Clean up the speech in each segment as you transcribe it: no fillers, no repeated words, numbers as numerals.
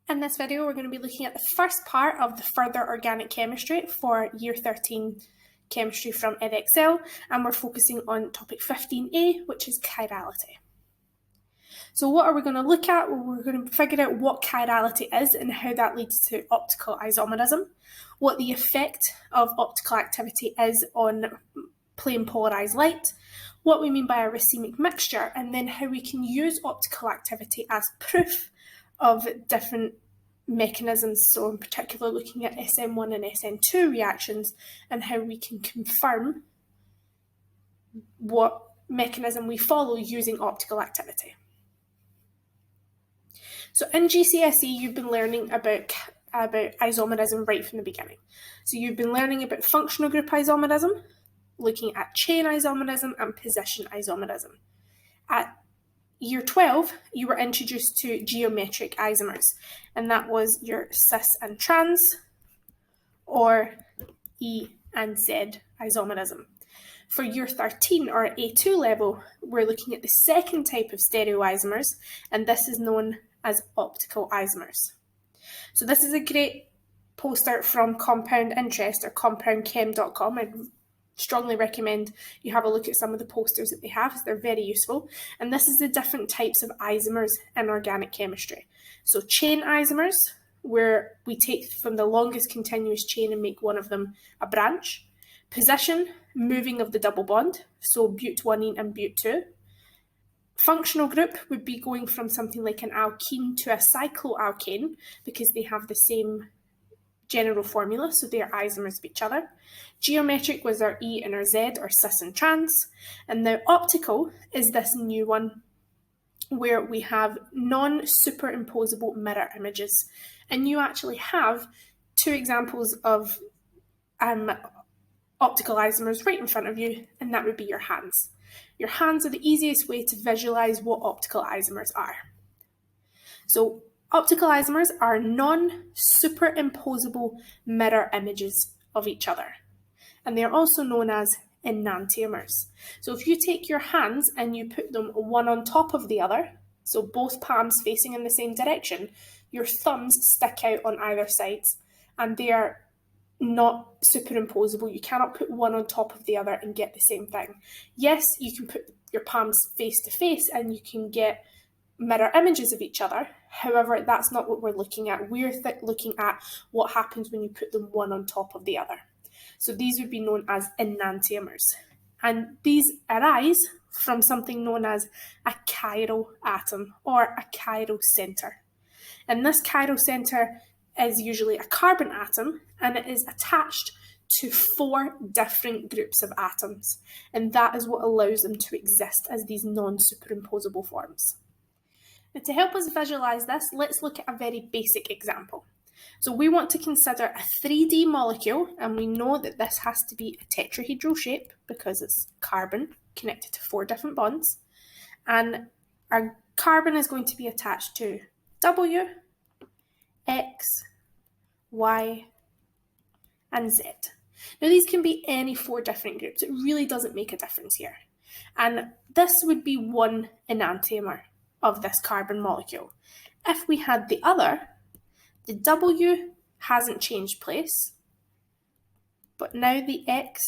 In this video, we're going to be looking at the first part of the Further Organic Chemistry for Year 13 Chemistry from Edexcel, and we're focusing on topic 15A, which is chirality. So what are we going to look at? Well, we're going to figure out what chirality is and how that leads to optical isomerism, what the effect of optical activity is on plane-polarised light, what we mean by a racemic mixture, and then how we can use optical activity as proof of different mechanisms, so in particular looking at SN1 and SN2 reactions and how we can confirm what mechanism we follow using optical activity. So in GCSE you've been learning about isomerism right from the beginning. So you've been learning about functional group isomerism, looking at chain isomerism and position isomerism. At Year 12, you were introduced to geometric isomers, and that was your cis and trans, or E and Z isomerism. For Year 13, or A2 level, we're looking at the second type of stereoisomers, and this is known as optical isomers. So this is a great poster from Compound Interest, or compoundchem.com. I'd strongly recommend you have a look at some of the posters that they have. They're very useful. And this is the different types of isomers in organic chemistry. So chain isomers, where we take from the longest continuous chain and make one of them a branch. Position, moving of the double bond, so but1ene and but2. Functional group would be going from something like an alkene to a cycloalkane because they have the same general formula, so they are isomers of each other. Geometric was our E and our Z, or cis and trans. And now optical is this new one where we have non-superimposable mirror images. And you actually have two examples of optical isomers right in front of you, and that would be your hands. Your hands are the easiest way to visualize what optical isomers are. So optical isomers are non-superimposable mirror images of each other, and they are also known as enantiomers. So if you take your hands and you put them one on top of the other, so both palms facing in the same direction, your thumbs stick out on either side, and they are not superimposable. You cannot put one on top of the other and get the same thing. Yes, you can put your palms face to face and you can get mirror images of each other. However, that's not what we're looking at. We're looking at what happens when you put them one on top of the other. So these would be known as enantiomers. And these arise from something known as a chiral atom or a chiral center. And this chiral center is usually a carbon atom, and it is attached to 4 different groups of atoms. And that is what allows them to exist as these non-superimposable forms. Now, to help us visualize this, let's look at a very basic example. So we want to consider a 3D molecule, and we know that this has to be a tetrahedral shape because it's carbon connected to 4 different bonds. And our carbon is going to be attached to W, X, Y, and Z. Now these can be any 4 different groups. It really doesn't make a difference here. And this would be one enantiomer of this carbon molecule. If we had the other, the W hasn't changed place, but now the X,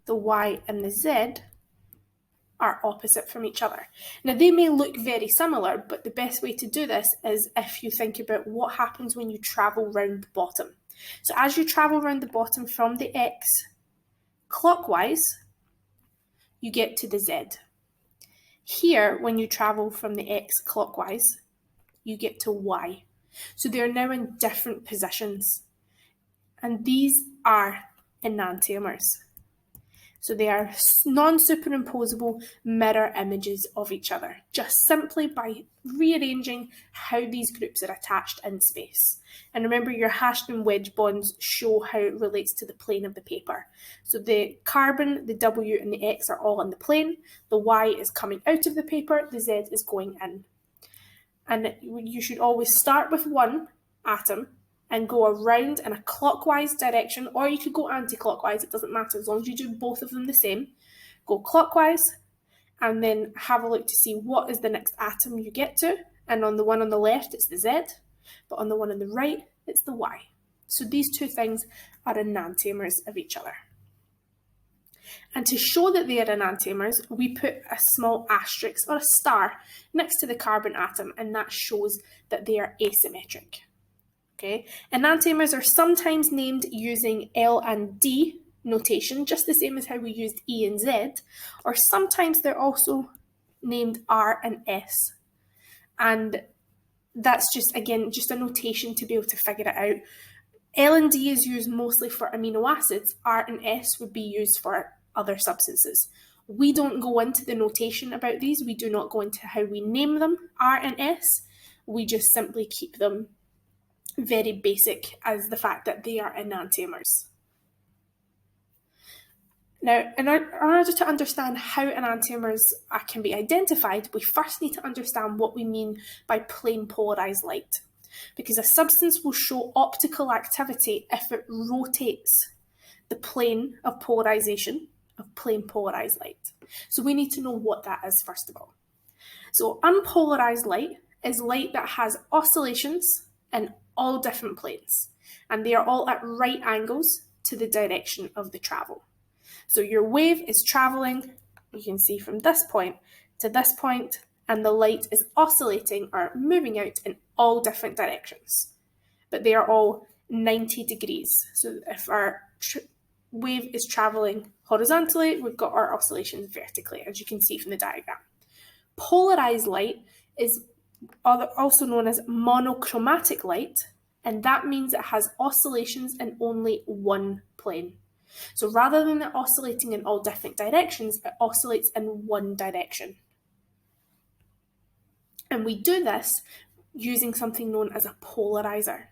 the Y, and the Z are opposite from each other. Now they may look very similar, but the best way to do this is if you think about what happens when you travel round the bottom. So as you travel round the bottom from the X clockwise, you get to the Z. Here, when you travel from the X clockwise, you get to Y. So they're now in different positions. And these are enantiomers. So they are non-superimposable mirror images of each other, just simply by rearranging how these groups are attached in space. And remember, your hashed and wedge bonds show how it relates to the plane of the paper. So the carbon, the W, and the X are all on the plane. The Y is coming out of the paper. The Z is going in. And you should always start with one atom and go around in a clockwise direction, or you could go anti-clockwise, it doesn't matter, as long as you do both of them the same. Go clockwise, and then have a look to see what is the next atom you get to, and on the one on the left it's the Z, but on the one on the right, it's the Y. So these two things are enantiomers of each other. And to show that they are enantiomers, we put a small asterisk or a star next to the carbon atom, and that shows that they are asymmetric. Okay? Enantiomers are sometimes named using L and D notation, just the same as how we used E and Z, or sometimes they're also named R and S. And that's just, again, just a notation to be able to figure it out. L and D is used mostly for amino acids. R and S would be used for other substances. We don't go into the notation about these. We do not go into how we name them, R and S. We just simply keep them very basic as the fact that they are enantiomers. Now, in order to understand how enantiomers can be identified, we first need to understand what we mean by plane polarized light, because a substance will show optical activity if it rotates the plane of polarization of plane polarized light. So we need to know what that is first of all. So unpolarized light is light that has oscillations in all different planes, and they are all at right angles to the direction of the travel. So your wave is traveling, you can see from this point to this point, and the light is oscillating or moving out in all different directions, but they are all 90 degrees. So if our wave is traveling horizontally, we've got our oscillations vertically, as you can see from the diagram. Polarized light is also known as monochromatic light, and that means it has oscillations in only one plane. So rather than it oscillating in all different directions, it oscillates in one direction. And we do this using something known as a polarizer.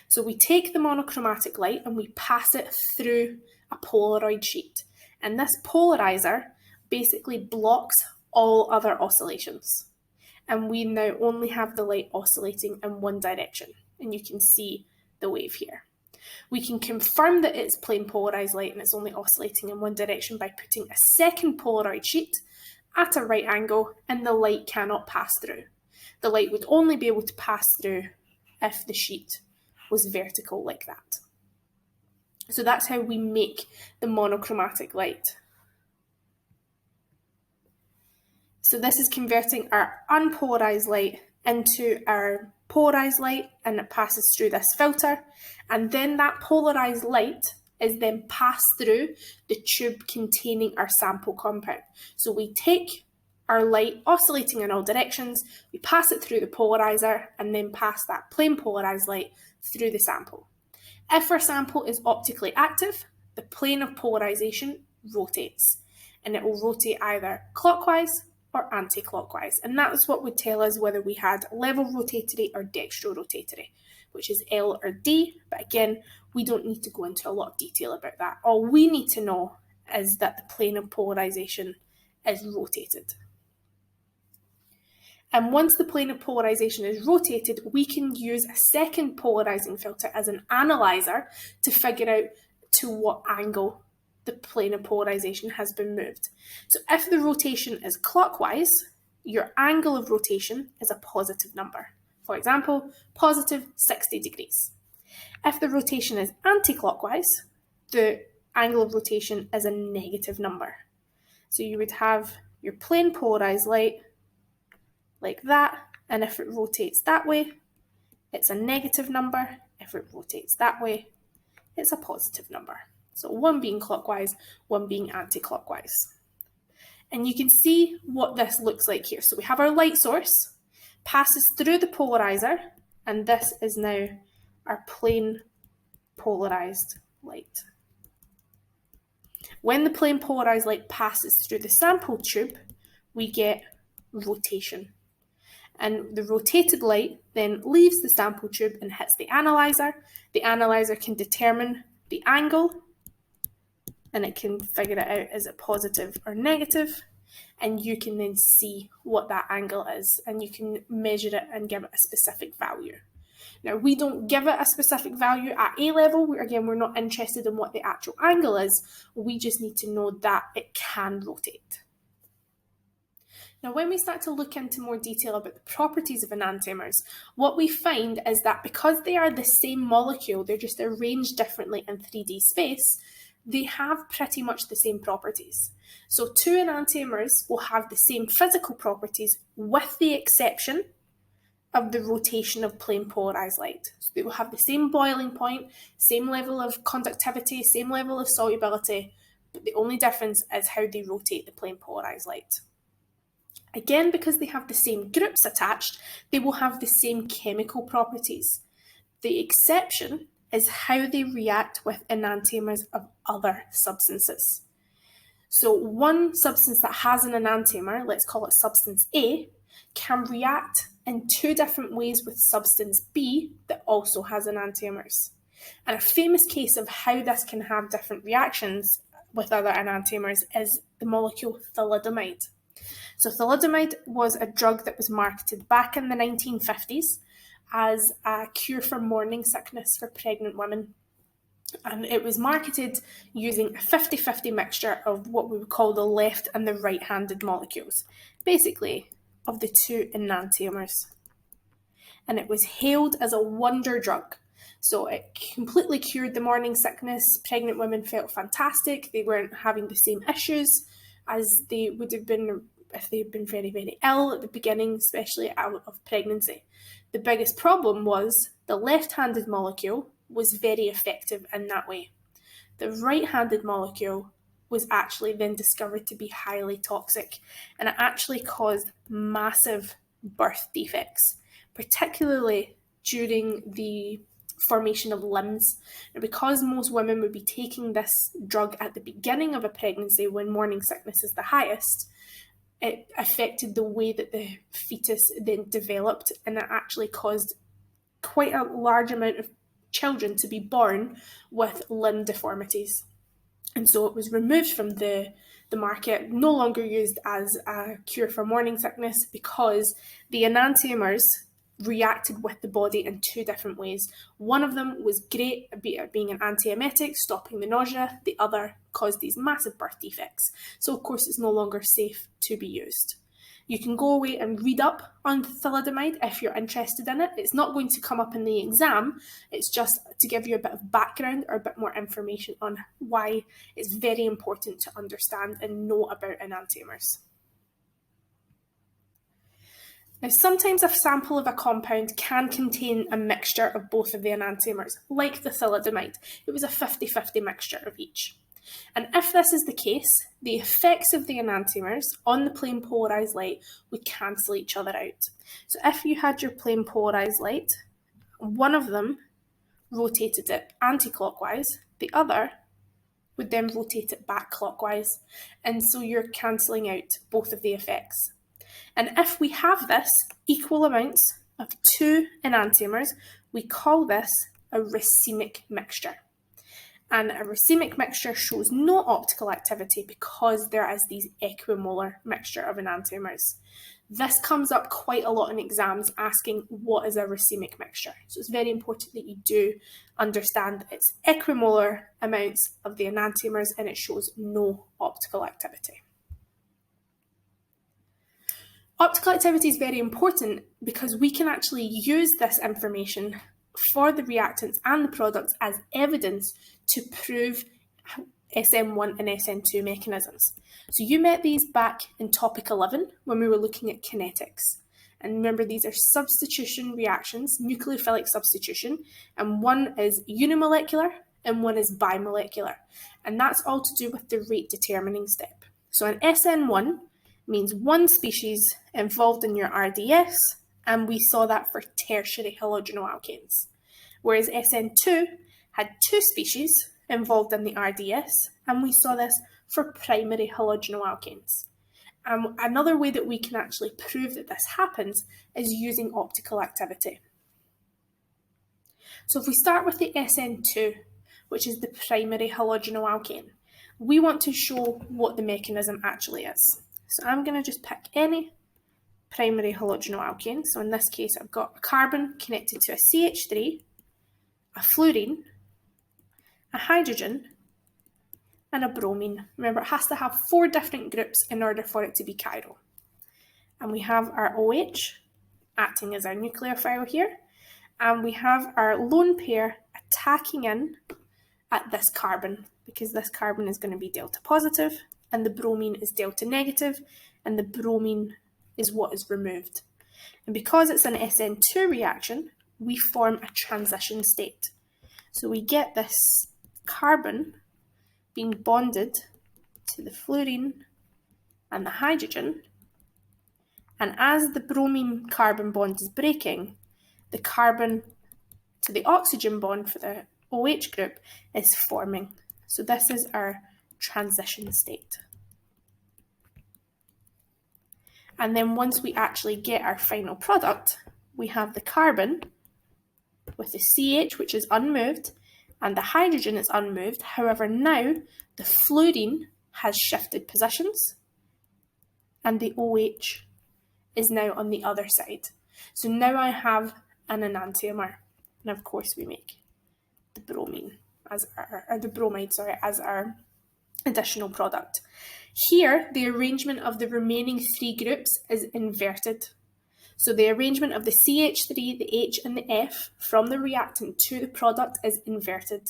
So we take the monochromatic light and we pass it through a Polaroid sheet. And this polarizer basically blocks all other oscillations. And we now only have the light oscillating in one direction. And you can see the wave here. We can confirm that it's plane polarized light and it's only oscillating in one direction by putting a second Polaroid sheet at a right angle, and the light cannot pass through. The light would only be able to pass through if the sheet was vertical like that. So that's how we make the monochromatic light. So this is converting our unpolarized light into our polarized light, and it passes through this filter, and then that polarized light is then passed through the tube containing our sample compound. So we take our light oscillating in all directions, we pass it through the polarizer, and then pass that plane polarized light through the sample. If our sample is optically active, the plane of polarization rotates, and it will rotate either clockwise or anti-clockwise, and that's what would tell us whether we had level rotatory or dextro-rotatory, which is L or D, but again, we don't need to go into a lot of detail about that. All we need to know is that the plane of polarization is rotated. And once the plane of polarization is rotated, we can use a second polarizing filter as an analyzer to figure out to what angle the plane of polarization has been moved. So if the rotation is clockwise, your angle of rotation is a positive number. For example, positive 60 degrees. If the rotation is anti-clockwise, the angle of rotation is a negative number. So you would have your plane polarized light like that, and if it rotates that way, it's a negative number. If it rotates that way, it's a positive number. So one being clockwise, one being anti-clockwise. And you can see what this looks like here. So we have our light source, passes through the polarizer, and this is now our plane polarized light. When the plane polarized light passes through the sample tube, we get rotation. And the rotated light then leaves the sample tube and hits the analyzer. The analyzer can determine the angle, and it can figure it out, is it positive or negative, and you can then see what that angle is, and you can measure it and give it a specific value. Now, we don't give it a specific value at A level. We're not interested in what the actual angle is. We just need to know that it can rotate. Now, when we start to look into more detail about the properties of enantiomers, what we find is that because they are the same molecule, they're just arranged differently in 3D space, they have pretty much the same properties. So two enantiomers will have the same physical properties with the exception of the rotation of plane-polarised light. So they will have the same boiling point, same level of conductivity, same level of solubility, but the only difference is how they rotate the plane-polarised light. Again, because they have the same groups attached, they will have the same chemical properties. The exception is how they react with enantiomers of other substances. So one substance that has an enantiomer, let's call it substance A, can react in two different ways with substance B that also has enantiomers. And a famous case of how this can have different reactions with other enantiomers is the molecule thalidomide. So thalidomide was a drug that was marketed back in the 1950s as a cure for morning sickness for pregnant women. And it was marketed using a 50-50 mixture of what we would call the left and the right-handed molecules, basically of the two enantiomers. And it was hailed as a wonder drug. So it completely cured the morning sickness. Pregnant women felt fantastic. They weren't having the same issues as they would have been if they'd been very, very ill at the beginning, especially out of pregnancy. The biggest problem was the left-handed molecule was very effective in that way. The right-handed molecule was actually then discovered to be highly toxic, and it actually caused massive birth defects, particularly during the formation of limbs. And because most women would be taking this drug at the beginning of a pregnancy when morning sickness is the highest, it affected the way that the fetus then developed, and it actually caused quite a large amount of children to be born with limb deformities. And so it was removed from the market, no longer used as a cure for morning sickness, because the enantiomers reacted with the body in two different ways. One of them was great at being an antiemetic, stopping the nausea. The other caused these massive birth defects. So of course it's no longer safe to be used. You can go away and read up on thalidomide if you're interested in it. It's not going to come up in the exam. It's just to give you a bit of background or a bit more information on why it's very important to understand and know about enantiomers. Now, sometimes a sample of a compound can contain a mixture of both of the enantiomers, like the thalidomide. It was a 50-50 mixture of each. And if this is the case, the effects of the enantiomers on the plane-polarised light would cancel each other out. So if you had your plane-polarised light, one of them rotated it anti-clockwise, the other would then rotate it back clockwise. And so you're cancelling out both of the effects. And if we have this equal amounts of two enantiomers, we call this a racemic mixture. And a racemic mixture shows no optical activity because there is these equimolar mixture of enantiomers. This comes up quite a lot in exams asking what is a racemic mixture. So it's very important that you do understand that it's equimolar amounts of the enantiomers and it shows no optical activity. Optical activity is very important because we can actually use this information for the reactants and the products as evidence to prove SN1 and SN2 mechanisms. So you met these back in topic 11 when we were looking at kinetics. And remember, these are substitution reactions, nucleophilic substitution, and one is unimolecular and one is bimolecular. And that's all to do with the rate determining step. So an SN1 means one species involved in your RDS, and we saw that for tertiary halogenoalkanes. Whereas SN2 had two species involved in the RDS, and we saw this for primary halogenoalkanes. Another way that we can actually prove that this happens is using optical activity. So if we start with the SN2, which is the primary halogenoalkane, we want to show what the mechanism actually is. So I'm going to just pick any primary halogenoalkane. So in this case, I've got a carbon connected to a CH3, a fluorine, a hydrogen, and a bromine. Remember, it has to have 4 different groups in order for it to be chiral. and we have our OH acting as our nucleophile here, and we have our lone pair attacking in at this carbon, because this carbon is going to be delta positive, and the bromine is delta negative, and the bromine is what is removed. And because it's an SN2 reaction, we form a transition state. So we get this carbon being bonded to the fluorine and the hydrogen, and as the bromine carbon bond is breaking, the carbon to the oxygen bond for the OH group is forming. So this is our transition state. And then once we actually get our final product, we have the carbon with the CH, which is unmoved, and the hydrogen is unmoved. However, now the fluorine has shifted positions, and the OH is now on the other side. So now I have an enantiomer, and of course we make the bromine as the bromide as our additional product. Here, the arrangement of the remaining three groups is inverted. So the arrangement of the CH3, the H, and the F from the reactant to the product is inverted.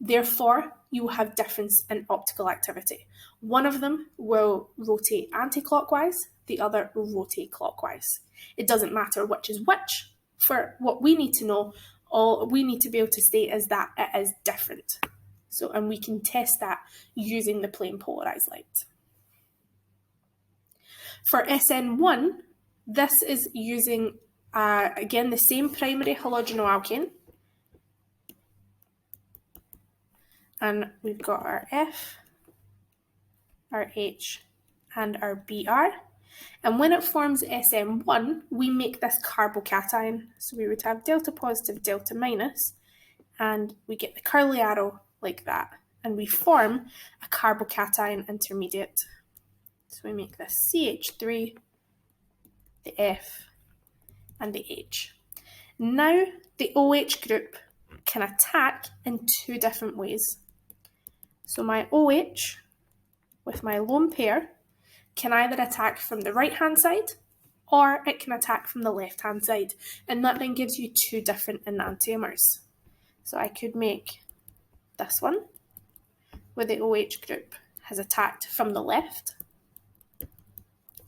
Therefore, you will have difference in optical activity. One of them will rotate anti-clockwise, the other will rotate clockwise. It doesn't matter which is which. For what we need to know, all we need to be able to state is that it is different. So, and we can test that using the plane polarized light. For SN1, this is using, again, the same primary halogenoalkane. And we've got our F, our H, and our Br. And when it forms SN1, we make this carbocation. So we would have delta positive, delta minus, and we get the curly arrow like that. And we form a carbocation intermediate. So we make this CH3, the F, and the H. Now the OH group can attack in two different ways. So my OH with my lone pair can either attack from the right-hand side or it can attack from the left-hand side, and that then gives you two different enantiomers. So I could make this one where the OH group has attacked from the left,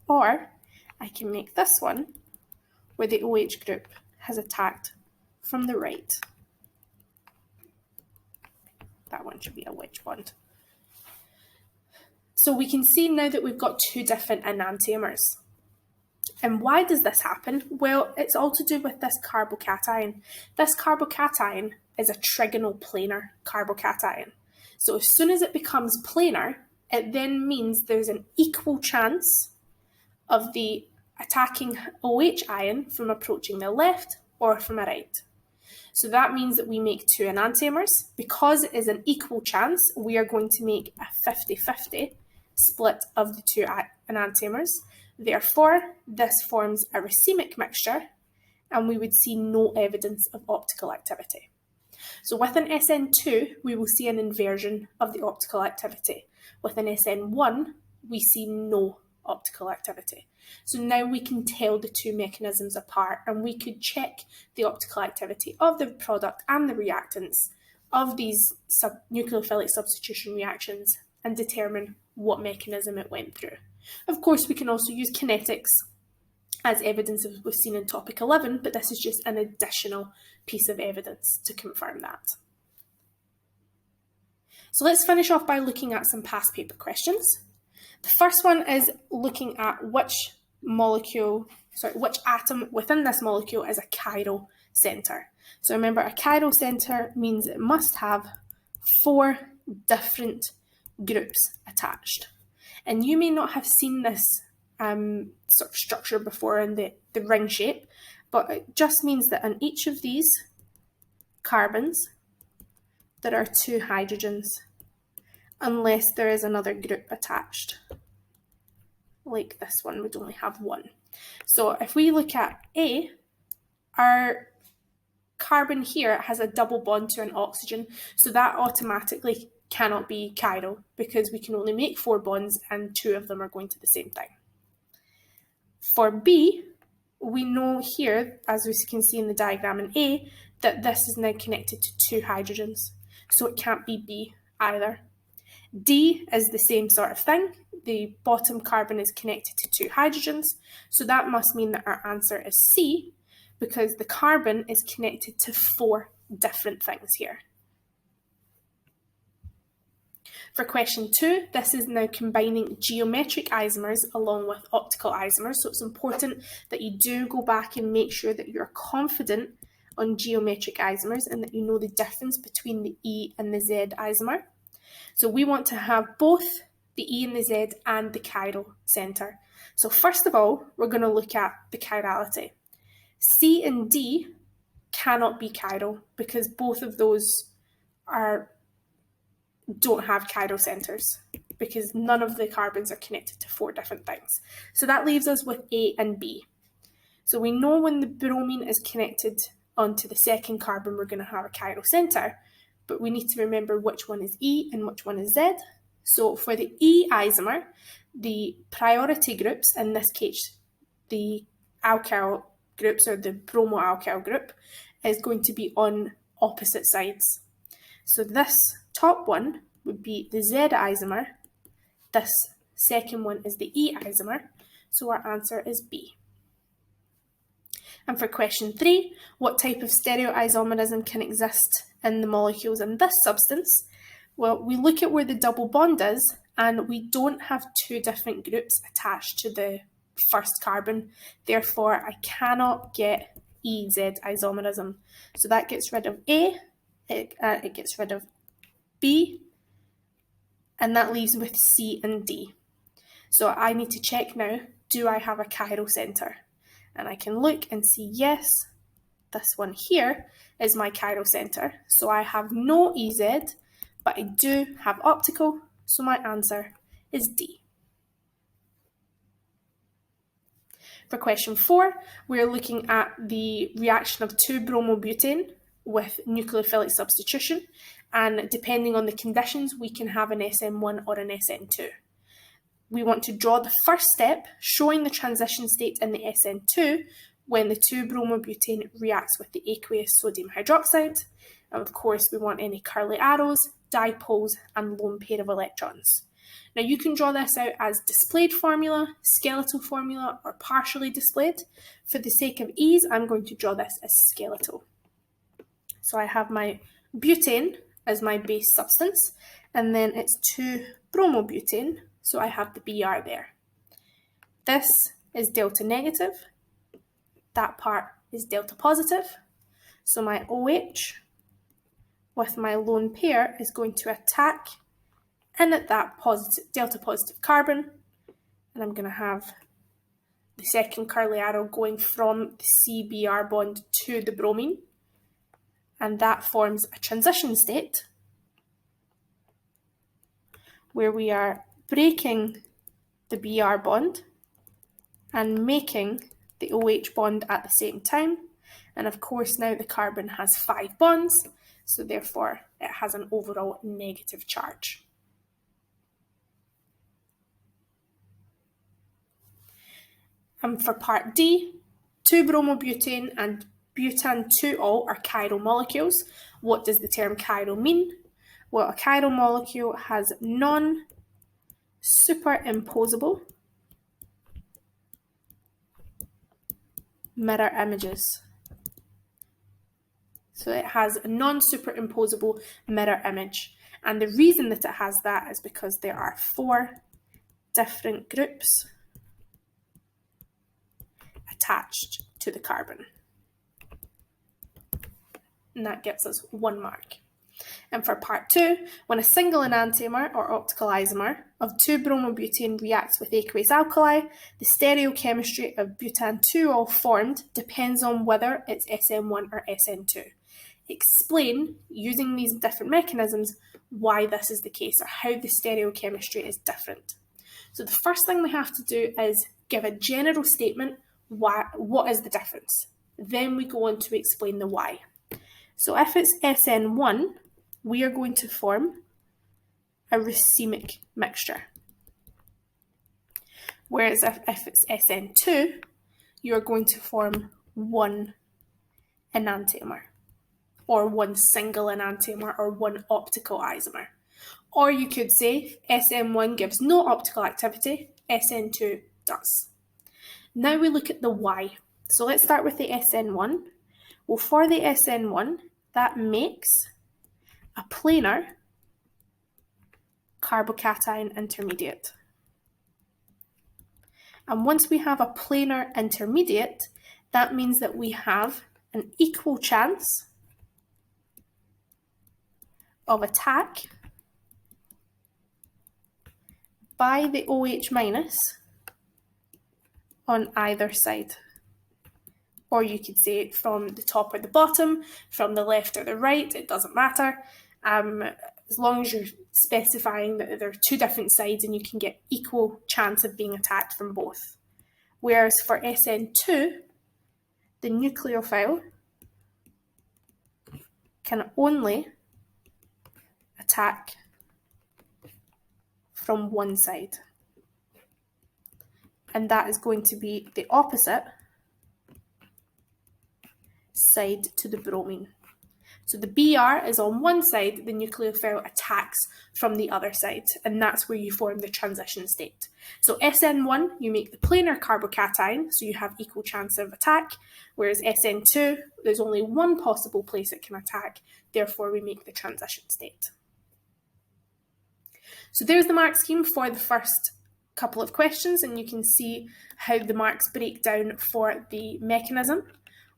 or I can make this one where the OH group has attacked from the right. That one should be a wedge bond. So we can see now that we've got two different enantiomers. And why does this happen? Well, it's all to do with this carbocation. This carbocation is a trigonal planar carbocation. So as soon as it becomes planar, it then means there's an equal chance of the attacking OH ion from approaching the left or from a right. So that means that we make two enantiomers. Because it is an equal chance, we are going to make a 50-50 split of the two enantiomers. Therefore, this forms a racemic mixture, and we would see no evidence of optical activity. So with an SN2, we will see an inversion of the optical activity. With an SN1, we see no optical activity. So now we can tell the two mechanisms apart, and we could check the optical activity of the product and the reactants of these nucleophilic substitution reactions and determine what mechanism it went through. Of course, we can also use kinetics as evidence as we've seen in topic 11, but this is just an additional piece of evidence to confirm that. So let's finish off by looking at some past paper questions. The first one is looking at which atom within this molecule is a chiral center. So remember, a chiral center means it must have 4 different groups attached. And you may not have seen this sort of structure before in the ring shape, but it just means that on each of these carbons, there are 2 hydrogens, unless there is another group attached. Like this one would only have 1. So if we look at A, our carbon here has a double bond to an oxygen, so that automatically cannot be chiral because we can only make 4 bonds and 2 of them are going to the same thing. For B, we know here, as we can see in the diagram in A, that this is now connected to 2 hydrogens, so it can't be B either. D is the same sort of thing. The bottom carbon is connected to 2 hydrogens, so that must mean that our answer is C, because the carbon is connected to 4 different things here. For question 2, this is now combining geometric isomers along with optical isomers, so it's important that you do go back and make sure that you're confident on geometric isomers and that you know the difference between the E and the Z isomer. So we want to have both the E and the Z and the chiral center. So first of all, we're going to look at the chirality. C and D cannot be chiral because both of those don't have chiral centers, because none of the carbons are connected to 4 different things. So that leaves us with A and B. So we know when the bromine is connected onto the second carbon, we're going to have a chiral center, but we need to remember which one is E and which one is Z. So for the E isomer, the priority groups, in this case the alkyl groups or the bromoalkyl group, is going to be on opposite sides. So this top one would be the Z isomer, this second one is the E isomer, so our answer is B. And for question 3, what type of stereoisomerism can exist in the molecules in this substance? Well, we look at where the double bond is, and we don't have 2 different groups attached to the first carbon. Therefore, I cannot get EZ isomerism. So that gets rid of A, it gets rid of B, and that leaves with C and D. So I need to check now, do I have a chiral center? And I can look and see, yes, this one here is my chiral center. So I have no EZ, but I do have optical, so my answer is D. For question 4, we're looking at the reaction of 2-bromobutane with nucleophilic substitution, and depending on the conditions, we can have an SN1 or an SN2. We want to draw the first step showing the transition state in the SN2 when the 2-bromobutane reacts with the aqueous sodium hydroxide. And of course, we want any curly arrows, dipoles, and lone pair of electrons. Now you can draw this out as displayed formula, skeletal formula, or partially displayed. For the sake of ease, I'm going to draw this as skeletal. So I have my butane as my base substance, and then it's 2-bromobutane, so I have the Br there. This is delta negative, that part is delta positive, so my OH with my lone pair is going to attack in at that delta positive carbon, and I'm going to have the second curly arrow going from the CBr bond to the bromine, and that forms a transition state where we are breaking the Br bond and making the OH bond at the same time. And of course now the carbon has 5 bonds, so therefore it has an overall negative charge. And for part D, 2-bromobutane and butan-2-ol are chiral molecules. What does the term chiral mean? Well, a chiral molecule has non-superimposable mirror images. So it has a non-superimposable mirror image. And the reason that it has that is because there are 4 different groups attached to the carbon. And that gives us 1 mark. And for part 2, when a single enantiomer or optical isomer of 2-bromobutane reacts with aqueous alkali, the stereochemistry of butan-2-ol formed depends on whether it's SN1 or SN2. Explain, using these different mechanisms, why this is the case or how the stereochemistry is different. So the first thing we have to do is give a general statement, what is the difference? Then we go on to explain the why. So if it's SN1, we are going to form a racemic mixture. Whereas if it's SN2, you're going to form one enantiomer, or one single enantiomer, or one optical isomer. Or you could say SN1 gives no optical activity, SN2 does. Now we look at the Y. So let's start with the SN1. Well, for the SN1, that makes a planar carbocation intermediate. And once we have a planar intermediate, that means that we have an equal chance of attack by the OH minus on either side. Or you could say it from the top or the bottom, from the left or the right, it doesn't matter. As long as you're specifying that there are two different sides and you can get equal chance of being attacked from both. Whereas for SN2, the nucleophile can only attack from one side. And that is going to be the opposite side to the bromine. So the Br is on one side, the nucleophile attacks from the other side, and that's where you form the transition state. So SN1, you make the planar carbocation, so you have equal chance of attack, whereas SN2, there's only one possible place it can attack, therefore we make the transition state. So there's the mark scheme for the first couple of questions, and you can see how the marks break down for the mechanism.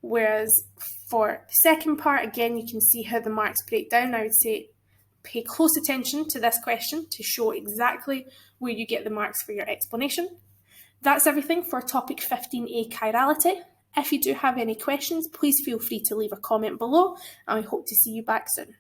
Whereas for the second part, again, you can see how the marks break down. I would say pay close attention to this question to show exactly where you get the marks for your explanation. That's everything for topic 15A, chirality. If you do have any questions, please feel free to leave a comment below, and we hope to see you back soon.